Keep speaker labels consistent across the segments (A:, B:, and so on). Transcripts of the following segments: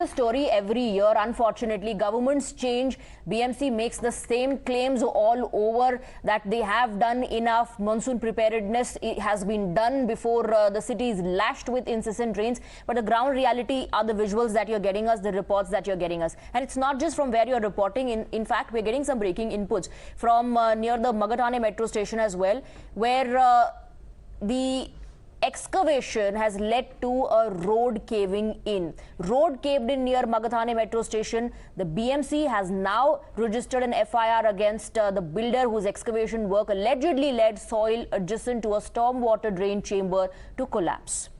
A: The story every year. Unfortunately, governments change. BMC makes the same claims all over that they have done enough. Monsoon preparedness has been done before the city is lashed with incessant rains. But the ground reality are the visuals that you're getting us, the reports that you're getting us. And it's not just from where you're reporting. In fact, we're getting some breaking inputs from near the Magathane Metro Station as well, where the excavation has led to a road caving in. Road caved in near Magathane Metro Station. The BMC has now registered an FIR against the builder whose excavation work allegedly led soil adjacent to a stormwater drain chamber to collapse.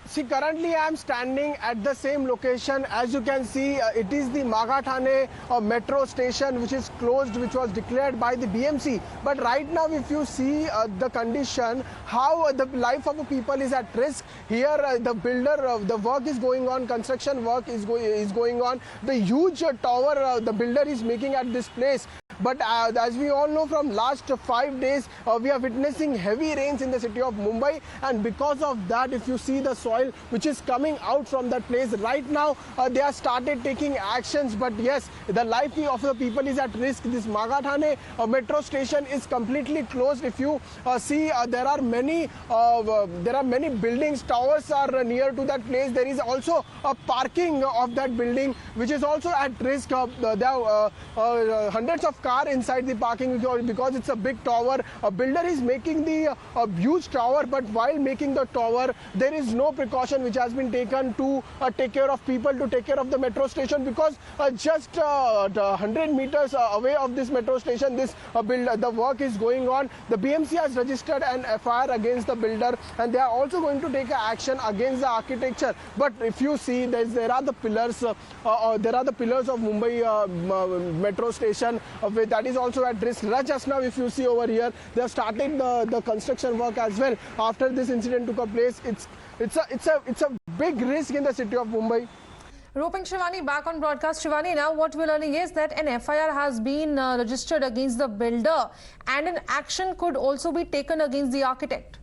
B: See, currently I am standing at the same location. As you can see, it is the Magathane Metro Station which is closed, which was declared by the BMC. But right now, if you see the condition, how the life of the people is at risk. Here, the builder, the work is going on, construction work is going on. The huge tower the builder is making at this place. But as we all know, from last 5 days, we are witnessing heavy rains in the city of Mumbai. And because of that, if you see the soil which is coming out from that place, right now, they have started taking actions. But yes, the life of the people is at risk. This Magathane Metro Station is completely closed. If you see, there are many buildings, towers are near to that place. There is also a parking of that building which is also at risk. There are hundreds of cars inside the parking because it's a big tower. A builder is making the huge tower, but while making the tower, there is no precaution which has been taken to take care of people, to take care of the metro station, because just 100 meters away of this metro station, the work is going on. The BMC has registered an FIR against the builder, and they are also going to take action against the architecture. But if you see, there are the pillars, of Mumbai metro station, that is also at risk. Just now, if you see over here, they have started the construction work as well. After this incident took place, it's a big risk in the city of Mumbai.
C: Roping Shivani back on broadcast. Shivani, now what we're learning is that an FIR has been registered against the builder and an action could also be taken against the architect.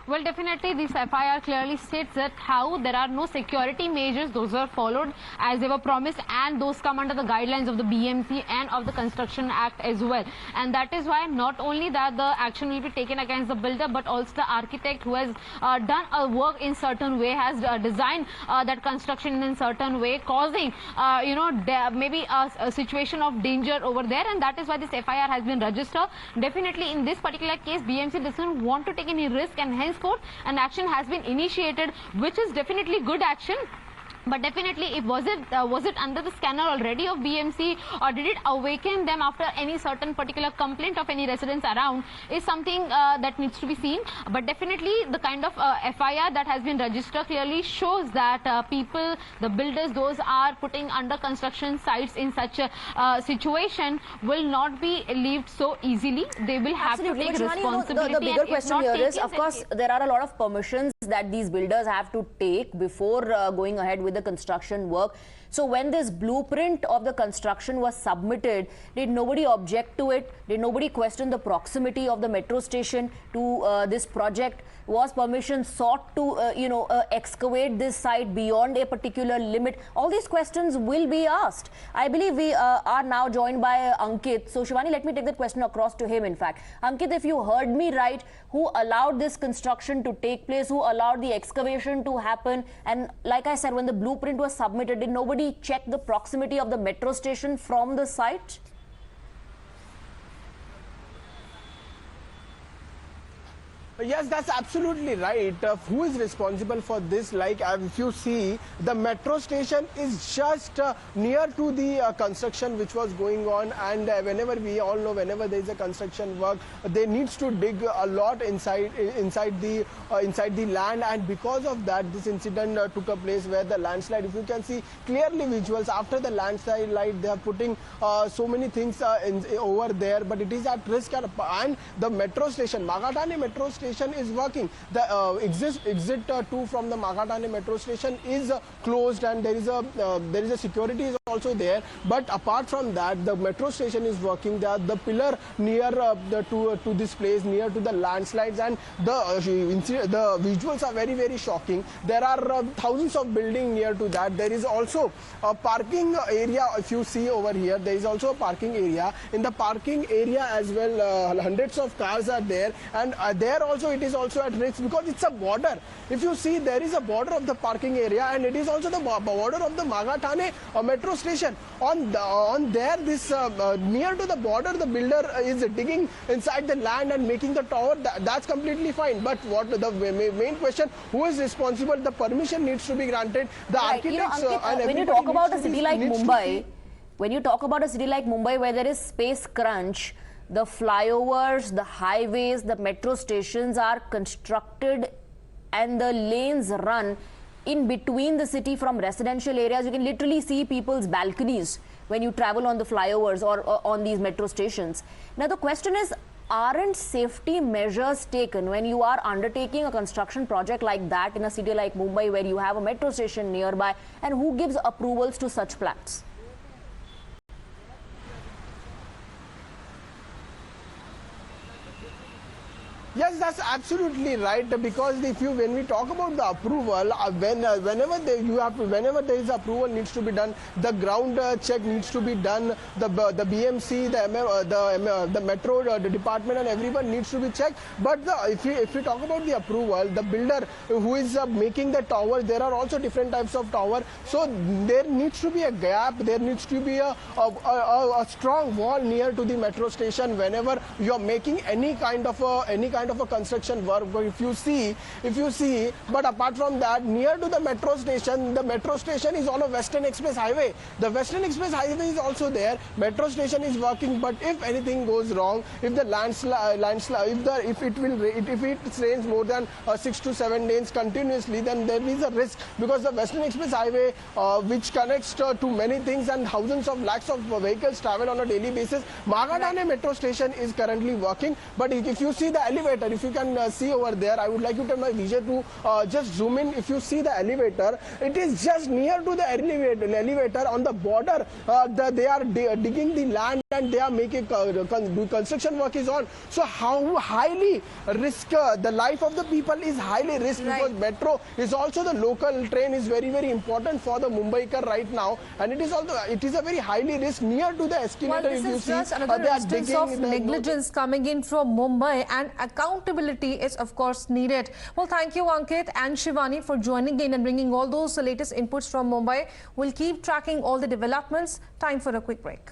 D: Well, definitely this FIR clearly states that how there are no security measures, those were followed as they were promised, and those come under the guidelines of the BMC and of the Construction Act as well. And that is why not only that the action will be taken against the builder, but also the architect who has done a work in certain way, has designed that construction in a certain way, causing maybe a situation of danger over there. And that is why this FIR has been registered. Definitely in this particular case, BMC doesn't want to take any risk, and hence an action has been initiated, which is definitely good action. But definitely, was it under the scanner already of BMC, or did it awaken them after any certain particular complaint of any residents around, is something that needs to be seen. But definitely, the kind of FIR that has been registered clearly shows that people, the builders, those are putting under construction sites in such a situation, will not be leaved so easily. They will have to take responsibility.
A: The bigger question here is, of course, there are a lot of permissions that these builders have to take before going ahead with the construction work. So when this blueprint of the construction was submitted, did nobody object to it? Did nobody question the proximity of the metro station to this project? Was permission sought to excavate this site beyond a particular limit? All these questions will be asked. I believe we are now joined by Ankit. So Shivani, let me take that question across to him. In fact, Ankit, if you heard me right, who allowed this construction to take place, who allowed the excavation to happen? And like I said, when the blueprint was submitted, did nobody check the proximity of the metro station from the site?
B: Yes, that's absolutely right. Who is responsible for this? Like, if you see, the metro station is just near to the construction which was going on, and whenever we all know, whenever there is a construction work, they needs to dig a lot inside the land, and because of that, this incident took a place where the landslide. If you can see clearly visuals after the landslide, they are putting so many things over there, but it is at risk, and the metro station, Magathane Metro Station, is working. The exit 2 from the Magathane Metro Station is closed, and there is a security also there. But apart from that, the metro station is working. The pillar near to this place, near to the landslides, and the visuals are very, very shocking. There are thousands of buildings near to that. There is also a parking area. If you see over here, there is also a parking area. In the parking area as well, hundreds of cars are there, and there also it is also at risk because it's a border. If you see, there is a border of the parking area, and it is also the border of the Magathane Metro Station. On there, this near to the border, the builder is digging inside the land and making the tower. That's completely fine. But what the main question: who is responsible? The permission needs to be granted. The architects.
A: Ankit, when you talk about a city like Mumbai, when you talk about a city like Mumbai where there is space crunch, the flyovers, the highways, the metro stations are constructed and the lanes run in between the city from residential areas. You can literally see people's balconies when you travel on the flyovers or on these metro stations. Now the question is, aren't safety measures taken when you are undertaking a construction project like that in a city like Mumbai where you have a metro station nearby, and who gives approvals to such plans?
B: Yes, that's absolutely right. Because when we talk about the approval, whenever there is approval needs to be done, the ground check needs to be done. The BMC, the metro department, and everyone needs to be checked. But if we talk about the approval, the builder who is making the tower, there are also different types of tower. So there needs to be a gap. There needs to be a strong wall near to the metro station whenever you are making any kind of a construction work. But if you see, but apart from that, near to the metro station is on a Western Express Highway. The Western Express Highway is also there. Metro station is working, but if anything goes wrong, if the if it rains more than 6 to 7 days continuously, then there is a risk, because the Western Express Highway, which connects to many things, and thousands of lakhs of vehicles travel on a daily basis. Magathane Metro Station is currently working, but if you see the elevator, if you can see over there, I would like you to my vision to just zoom in. If you see the elevator, it is just near to the elevator on the border. They are digging the land and they are making construction work is on. So how highly risk the life of the people is highly risk, because metro is also the local train is very, very important for the Mumbaikar right now, and it is a very highly risk near to the escalator.
C: Well, this is just another instance of negligence coming in from Mumbai, and accountability is of course needed. Well, thank you Ankit and Shivani for joining in and bringing all those latest inputs from Mumbai. We'll keep tracking all the developments. Time for a quick break.